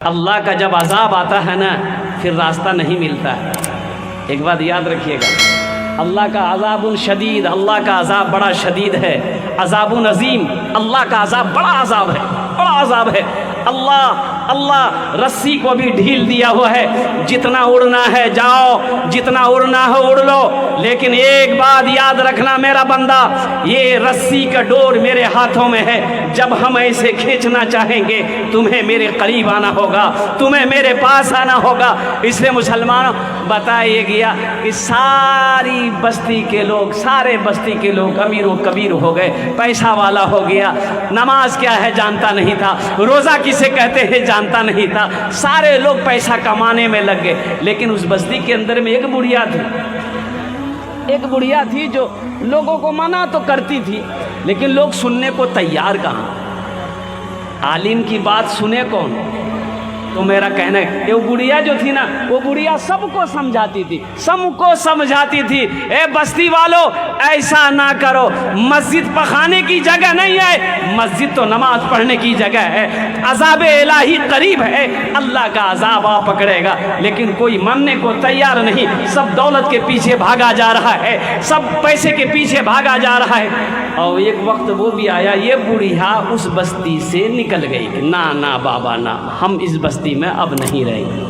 اللہ کا جب عذاب آتا ہے نا پھر راستہ نہیں ملتا ہے۔ ایک بات یاد رکھیے گا، اللہ کا عذاب شدید، اللہ کا عذاب بڑا شدید ہے، عذاب عظیم، اللہ کا عذاب بڑا عذاب ہے، بڑا عذاب ہے۔ اللہ رسی کو بھی ڈھیل دیا ہوا ہے، جتنا اڑنا ہے جاؤ، جتنا اڑنا ہے اڑ لو، لیکن ایک بات یاد رکھنا میرا بندہ، یہ رسی کا ڈور میرے ہاتھوں میں ہے، جب ہم ایسے کھینچنا چاہیں گے تمہیں میرے قریب آنا ہوگا، تمہیں میرے پاس آنا ہوگا۔ اس لیے مسلمانوں بتایا گیا کہ ساری بستی کے لوگ، سارے بستی کے لوگ امیر و کبیر ہو گئے، پیسہ والا ہو گیا، نماز کیا ہے جانتا نہیں تھا، روزہ کسے کہتے ہیں جانتا نہیں تھا، سارے لوگ پیسہ کمانے میں لگ گئے۔ لیکن اس بستی کے اندر میں ایک بڑھیا تھی جو لوگوں کو منع تو کرتی تھی، لیکن لوگ سننے کو تیار کہاں، عالم کی بات سنے کون؟ تو میرا کہنا ہے یہ بڑھیا جو تھی نا، وہ بڑھیا سب کو سمجھاتی تھی، سب کو سمجھاتی تھی، اے بستی والو ایسا نہ کرو، مسجد پخانے کی جگہ نہیں ہے، مسجد تو نماز پڑھنے کی جگہ ہے، عذاب الہی قریب ہے، اللہ کا عذاب آ پکڑے گا، لیکن کوئی ماننے کو تیار نہیں، سب دولت کے پیچھے بھاگا جا رہا ہے، سب پیسے کے پیچھے بھاگا جا رہا ہے۔ اور ایک وقت وہ بھی آیا، یہ بڑھیا اس بستی سے نکل گئی کہ نہ بابا نہ، ہم اس بستی میں اب نہیں رہیں گے۔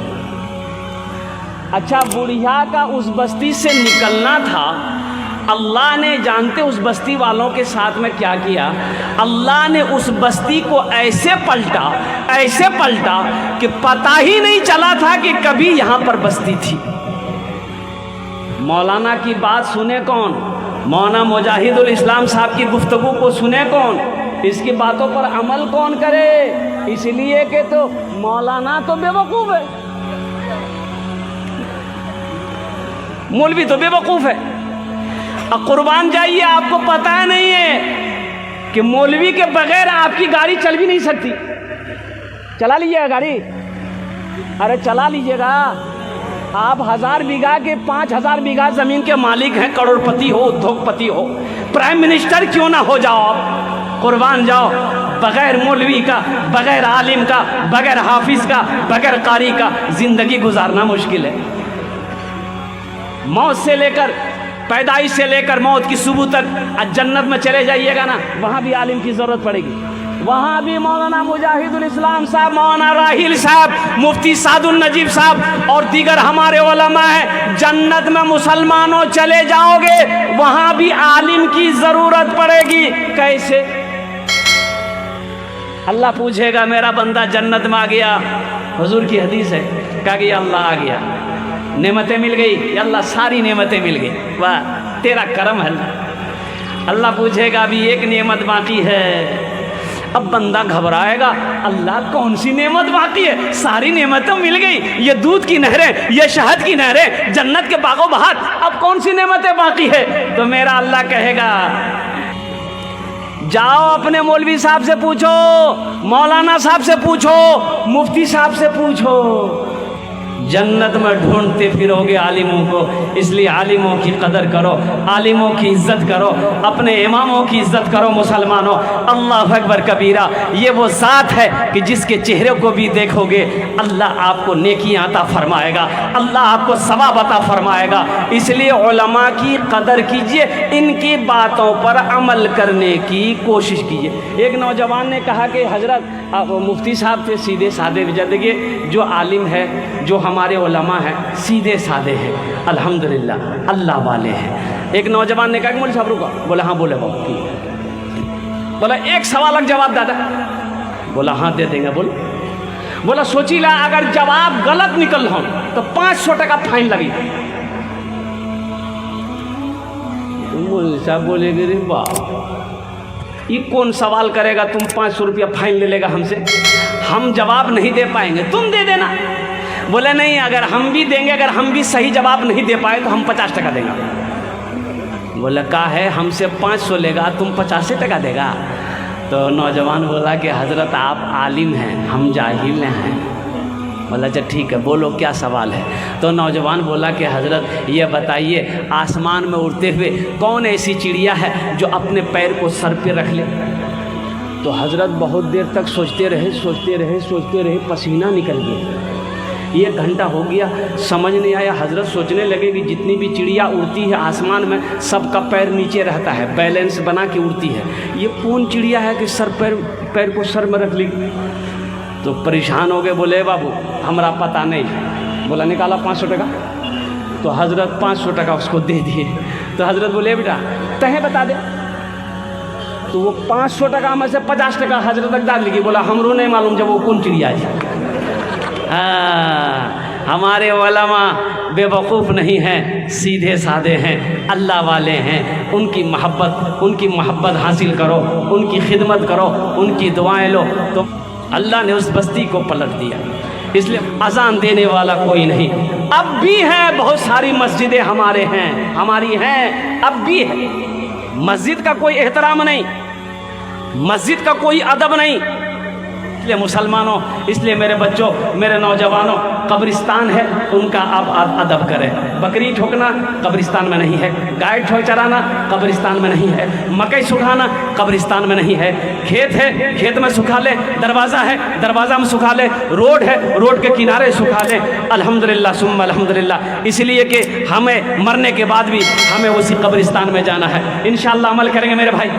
اچھا، بڑھیا کا اس بستی سے نکلنا تھا، اللہ نے جانتے اس بستی والوں کے ساتھ میں کیا کیا، اللہ نے اس بستی کو ایسے پلٹا کہ پتہ ہی نہیں چلا تھا کہ کبھی یہاں پر بستی تھی۔ مولانا کی بات سنے کون؟ مولانا مجاہد الاسلام صاحب کی گفتگو کو سنے کون؟ اس کی باتوں پر عمل کون کرے؟ اس لیے کہ تو مولانا تو بے وقوف ہے، مولوی تو بے وقوف ہے۔ قربان جائیے، آپ کو پتہ نہیں ہے کہ مولوی کے بغیر آپ کی گاڑی چل بھی نہیں سکتی۔ چلا لیجیے گا گاڑی، ارے چلا لیجیے گا۔ آپ 1000 بیگھہ کے 5000 بیگھہ زمین کے مالک ہیں، کروڑ پتی ہو، ادھوگ پتی ہو، پرائم منسٹر کیوں نہ ہو جاؤ آپ، قربان جاؤ، بغیر مولوی کا، بغیر عالم کا، بغیر حافظ کا، بغیر قاری کا زندگی گزارنا مشکل ہے۔ موت سے لے کر، پیدائش سے لے کر موت کی صبح تک جنت میں چلے جائیے گا نا، وہاں بھی عالم کی ضرورت پڑے گی، وہاں بھی مولانا مجاہد الاسلام صاحب، مولانا راحیل صاحب، مفتی سعد النجیب صاحب اور دیگر ہمارے علماء ہیں۔ جنت میں مسلمانوں چلے جاؤ گے، وہاں بھی عالم کی ضرورت پڑے گی۔ کیسے؟ اللہ پوچھے گا میرا بندہ جنت میں آ گیا، حضور کی حدیث ہے، کہا کہ اللہ آ گیا، نعمتیں مل گئی، یا اللہ ساری نعمتیں مل گئی، واہ تیرا کرم ہے۔ اللہ پوچھے گا ابھی ایک نعمت باقی ہے، اب بندہ گھبرائے گا، اللہ کون سی نعمت باقی ہے؟ ساری نعمتیں مل گئی، یہ دودھ کی نہریں، یہ شہد کی نہریں، جنت کے باغ و بہار، اب کون سی نعمتیں باقی ہے؟ تو میرا اللہ کہے گا جاؤ اپنے مولوی صاحب سے پوچھو، مولانا صاحب سے پوچھو، مفتی صاحب سے پوچھو، جنت میں ڈھونڈتے پھرو گے عالموں کو۔ اس لیے عالموں کی قدر کرو، عالموں کی عزت کرو، اپنے اماموں کی عزت کرو مسلمانوں۔ اللہ اکبر کبیرہ، یہ وہ ذات ہے کہ جس کے چہرے کو بھی دیکھو گے اللہ آپ کو نیکیاں عطا فرمائے گا، اللہ آپ کو ثواب عطا فرمائے گا۔ اس لیے علماء کی قدر کیجئے، ان کی باتوں پر عمل کرنے کی کوشش کیجئے۔ ایک نوجوان نے کہا کہ حضرت مفتی صاحب تھے سیدھے سادے بجدگی، جو عالم ہے، جو ہمارے علماء ہیں سیدھے سادے ہیں، الحمدللہ اللہ والے ہیں۔ ایک نوجوان نے کہا کہ مولوی صاحب رکا، بولا ہاں بولے بابا، بولا ایک سوال کا جواب دادا، بولا ہاں دے دیں گے، بولا سوچی لا اگر جواب غلط نکل ہو تو 500 ٹکا فائن لگی۔ مولوی صاحب بولے گے رے باپ، یہ کون سوال کرے گا، تم 500 روپیہ فائن لے لے گا ہم سے، ہم جواب نہیں دے پائیں گے، تم دے دینا۔ بولے نہیں، اگر ہم بھی دیں گے، اگر ہم بھی صحیح جواب نہیں دے پائے تو ہم 50 ٹکا دیں گے۔ بولا کہا ہے ہم سے 500 لے گا، تم 50 ٹکا دے گا؟ تو نوجوان بولا کہ حضرت آپ عالم ہیں، ہم جاہل ہیں۔ بولا اچھا ٹھیک ہے، بولو کیا سوال ہے؟ تو نوجوان بولا کہ حضرت یہ بتائیے آسمان میں اڑتے ہوئے کون ایسی چڑیا ہے جو اپنے پیر کو سر پہ رکھ لے؟ تو حضرت بہت دیر تک سوچتے رہے، پسینہ نکل گیا، 1 گھنٹہ ہو گیا، سمجھ نہیں آیا۔ حضرت سوچنے لگے کہ جتنی بھی چڑیا اڑتی ہے آسمان میں سب کا پیر نیچے رہتا ہے، بیلنس بنا کے اڑتی ہے، یہ کون چڑیا ہے کہ پیر کو سر میں رکھ لی؟ تو پریشان ہو گئے، بولے بابو ہمارا پتہ نہیں۔ بولا نکالا 500 ٹکا، تو حضرت 500 ٹکا اس کو دے دیے۔ تو حضرت بولے بیٹا تہیں بتا دے، تو وہ 500 ٹکا میں سے 50 ٹکا حضرت تک ڈال لگی۔ بولا ہمرو نہیں معلوم جب وہ کون چڑیا ہے۔ ہمارے علماء بے وقوف نہیں ہیں، سیدھے سادے ہیں، اللہ والے ہیں، ان کی محبت حاصل کرو، ان کی خدمت کرو، ان کی دعائیں لو، تو اللہ نے اس بستی کو پلٹ دیا۔ اس لیے اذان دینے والا کوئی نہیں۔ اب بھی ہیں بہت ساری مسجدیں ہماری ہیں، اب بھی ہے۔ مسجد کا کوئی احترام نہیں، مسجد کا کوئی ادب نہیں۔ اس لیے مسلمانوں، اس لیے میرے بچوں، میرے نوجوانوں، قبرستان ہے ان کا آپ ادب کریں۔ بکری ٹھوکنا قبرستان میں نہیں ہے، گائے چرانا قبرستان میں نہیں ہے، مکئی سکھانا قبرستان میں نہیں ہے، کھیت ہے کھیت میں سکھا لے، دروازہ ہے دروازہ میں سکھا لے، روڈ ہے روڈ کے کنارے سکھا لے۔ الحمدللہ ثم الحمدللہ، اس لیے کہ ہمیں مرنے کے بعد بھی ہمیں اسی قبرستان میں جانا ہے۔ انشاءاللہ عمل کریں گے میرے بھائی،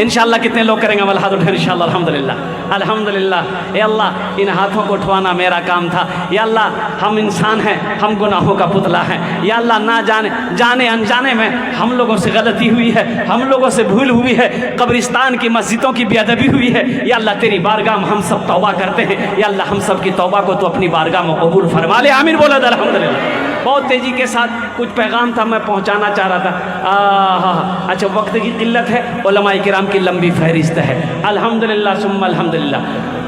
انشاءاللہ کتنے لوگ کریں گے عمل؟ ہاتھ اٹھائیں انشاءاللہ۔ الحمدللہ الحمدللہ۔ اے اللہ ان ہاتھوں کو اٹھوانا میرا کام تھا۔ یا اللہ ہم انسان ہیں، ہم گناہوں کا پتلا ہیں۔ یا اللہ نہ جانے انجانے میں ہم لوگوں سے غلطی ہوئی ہے، ہم لوگوں سے بھول ہوئی ہے، قبرستان کی مسجدوں کی بے ادبی ہوئی ہے۔ یا اللہ تیری بارگاہ میں ہم سب توبہ کرتے ہیں، یا اللہ ہم سب کی توبہ کو تو اپنی بارگاہ میں قبول فرما لے۔ آمین بولا تھا الحمدللہ۔ بہت تیزی کے ساتھ کچھ پیغام تھا میں پہنچانا چاہ رہا تھا۔ اچھا وقت کی قلت ہے، علماء کرام کی لمبی فہرست ہے۔ الحمدللہ ثم الحمدللہ۔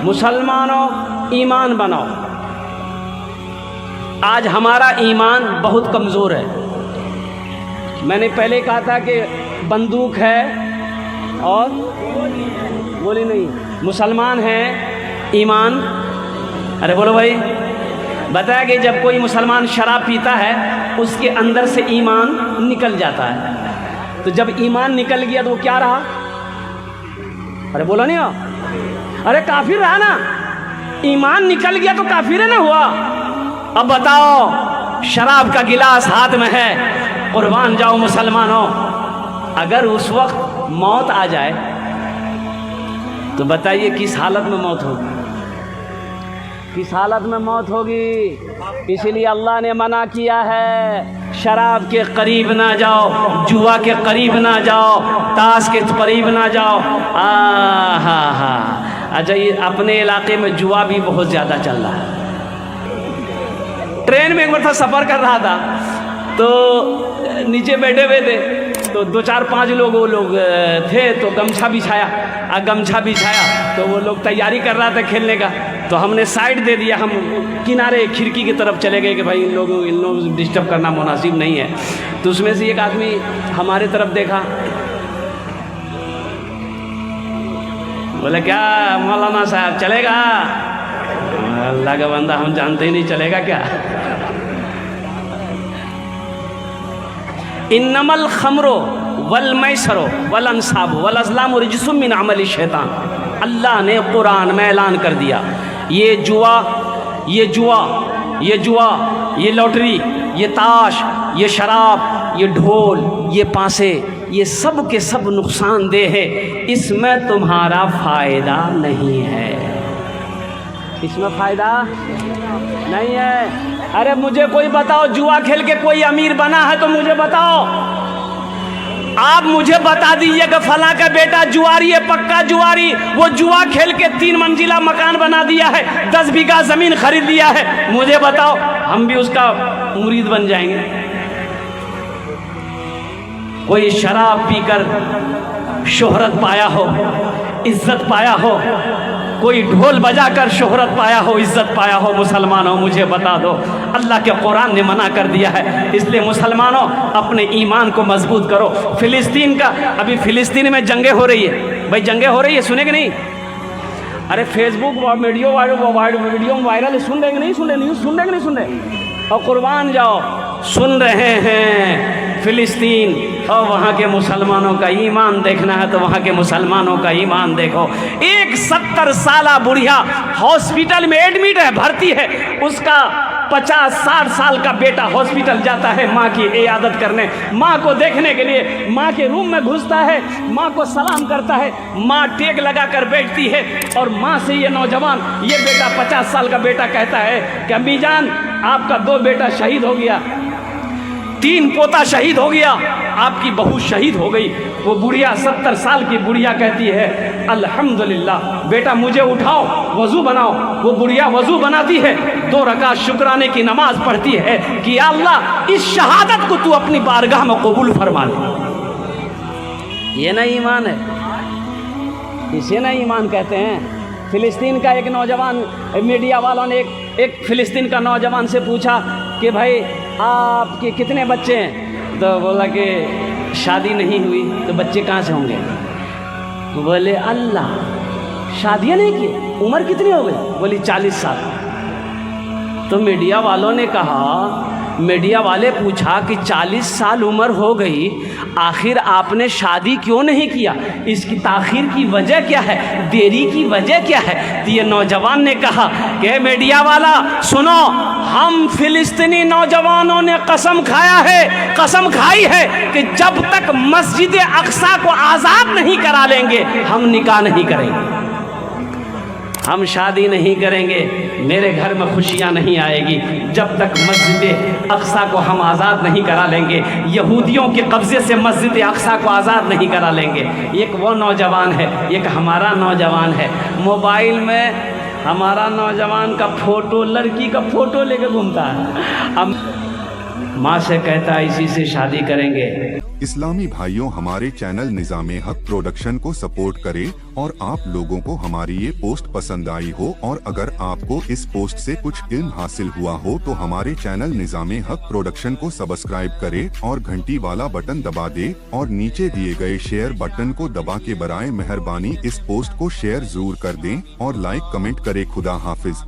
مسلمانوں ایمان بناؤ۔ آج ہمارا ایمان بہت کمزور ہے۔ میں نے پہلے کہا تھا کہ بندوق ہے اور گولی نہیں، مسلمان ہیں ایمان۔ ارے بولو بھائی، بتایا کہ جب کوئی مسلمان شراب پیتا ہے اس کے اندر سے ایمان نکل جاتا ہے، تو جب ایمان نکل گیا تو وہ کیا رہا؟ ارے بولو نہیں ہو، ارے کافر رہا نا۔ ایمان نکل گیا تو کافر نہ ہوا۔ اب بتاؤ، شراب کا گلاس ہاتھ میں ہے، قربان جاؤ مسلمانوں، اگر اس وقت موت آ جائے تو بتائیے کس حالت میں موت ہوگی؟ کس حالت میں موت ہوگی؟ اس لیے اللہ نے منع کیا ہے، شراب کے قریب نہ جاؤ، جوا کے قریب نہ جاؤ، تاش کے قریب نہ جاؤ۔ اچھا یہ اپنے علاقے میں جوا بھی بہت زیادہ چل رہا ہے۔ ٹرین میں ایک مرتبہ سفر کر رہا تھا تو نیچے بیٹھے ہوئے تھے، تو 2-4-5 لوگ تھے، تو گمچھا بچھایا تو وہ لوگ تیاری کر رہا تھا کھیلنے کا، تو ہم نے سائڈ دے دیا، ہم کنارے کھڑکی کی طرف چلے گئے کہ بھائی ان لوگوں ڈسٹرب کرنا مناسب نہیں ہے۔ تو اس میں سے ایک آدمی ہمارے طرف دیکھا، بولے کیا مولانا صاحب چلے گا؟ اللہ کا بندہ ہم جانتے ہی نہیں، چلے گا کیا؟ انما الخمر والمیسر والانصاب والازلام رجس من عمل الشیطان۔ اللہ نے قرآن میں اعلان کر دیا، یہ جوا، یہ لاٹری، یہ تاش، یہ شراب، یہ ڈھول، یہ پانسے، یہ سب کے سب نقصان دہ ہے، اس میں تمہارا فائدہ نہیں ہے، اس میں فائدہ نہیں ہے۔ ارے مجھے کوئی بتاؤ، جوا کھیل کے کوئی امیر بنا ہے تو مجھے بتاؤ۔ آپ مجھے بتا دیجئے کہ فلاں کا بیٹا جواری ہے، پکا جواری، وہ جوا کھیل کے 3 منزلہ مکان بنا دیا ہے، 10 بیگھہ زمین خرید لیا ہے، مجھے بتاؤ، ہم بھی اس کا مرید بن جائیں گے۔ کوئی شراب پی کر شہرت پایا ہو، عزت پایا ہو، کوئی ڈھول بجا کر شہرت پایا ہو، عزت پایا ہو، مسلمانوں مجھے بتا دو۔ اللہ کے قرآن نے منع کر دیا ہے، اس لیے مسلمانوں اپنے ایمان کو مضبوط کرو۔ فلسطین کا، ابھی فلسطین میں جنگیں ہو رہی ہے، بھائی جنگیں ہو رہی ہے، سنے کہ نہیں؟ ارے فیس بک ویڈیو وائرل سن رہے کہ نہیں سن رہے؟ نیوز سن رہے کہ نہیں سن رہے؟ اور قربان جاؤ سن رہے ہیں فلسطین، اور وہاں کے مسلمانوں کا ایمان دیکھنا ہے تو وہاں کے مسلمانوں کا ایمان دیکھو۔ ایک 70 سالہ بڑھیا ہاسپٹل میں ایڈمٹ ہے، بھرتی ہے، اس کا 50-60 سال کا بیٹا ہاسپٹل جاتا ہے ماں کی عیادت کرنے، ماں کو دیکھنے کے لیے، ماں کے روم میں گھستا ہے، ماں کو سلام کرتا ہے، ماں ٹیک لگا کر بیٹھتی ہے، اور ماں سے یہ نوجوان، یہ بیٹا 50 سال کا بیٹا کہتا ہے کہ امی جان آپ کا 2 بیٹا شہید ہو گیا، 3 پوتا شہید ہو گیا، آپ کی بہو شہید ہو گئی۔ وہ بڑھیا 70 سال کی بڑھیا کہتی ہے الحمدللہ بیٹا مجھے اٹھاؤ وضو بناؤ۔ وہ بڑھیا وضو بناتی ہے، 2 رکعت شکرانے کی نماز پڑھتی ہے کہ یا اللہ اس شہادت کو تو اپنی بارگاہ میں قبول فرما لے۔ یہ نہ ایمان ہے، اسے نہ ایمان کہتے ہیں۔ فلسطین کا ایک نوجوان، میڈیا والوں نے ایک فلسطین کا نوجوان سے پوچھا کہ بھائی آپ کے کتنے بچے ہیں؟ تو بولا کہ شادی نہیں ہوئی۔ تو بچے کہاں سے ہوں گے؟ بولے اللہ شادیاں نہیں کی، عمر کتنی ہو گئی؟ بولی 40 سال۔ تو میڈیا والوں نے کہا، میڈیا والے پوچھا کہ 40 سال عمر ہو گئی، آخر آپ نے شادی کیوں نہیں کیا؟ اس کی تاخیر کی وجہ کیا ہے؟ دیری کی وجہ کیا ہے؟ تو یہ نوجوان نے کہا کہ میڈیا والا سنو، ہم فلسطینی نوجوانوں نے قسم کھائی ہے کہ جب تک مسجد اقصی کو آزاد نہیں کرا لیں گے ہم نکاح نہیں کریں گے، ہم شادی نہیں کریں گے، میرے گھر میں خوشیاں نہیں آئے گی جب تک مسجد اقصی کو ہم آزاد نہیں کرا لیں گے، یہودیوں کے قبضے سے مسجد اقصی کو آزاد نہیں کرا لیں گے۔ ایک وہ نوجوان ہے، ایک ہمارا نوجوان ہے، موبائل میں ہمارا نوجوان کا فوٹو، لڑکی کا فوٹو لے کے گھومتا ہے، ہم ماں سے کہتا ہے اسی سے شادی کریں گے۔ اسلامی بھائیوں، ہمارے چینل نظام حق پروڈکشن کو سپورٹ کریں، اور آپ لوگوں کو ہماری یہ پوسٹ پسند آئی ہو اور اگر آپ کو اس پوسٹ سے کچھ علم حاصل ہوا ہو تو ہمارے چینل نظام حق پروڈکشن کو سبسکرائب کریں اور گھنٹی والا بٹن دبا دیں، اور نیچے دیے گئے شیئر بٹن کو دبا کے برائے مہربانی اس پوسٹ کو شیئر ضرور کر دیں اور لائک کمنٹ کریں۔ خدا حافظ۔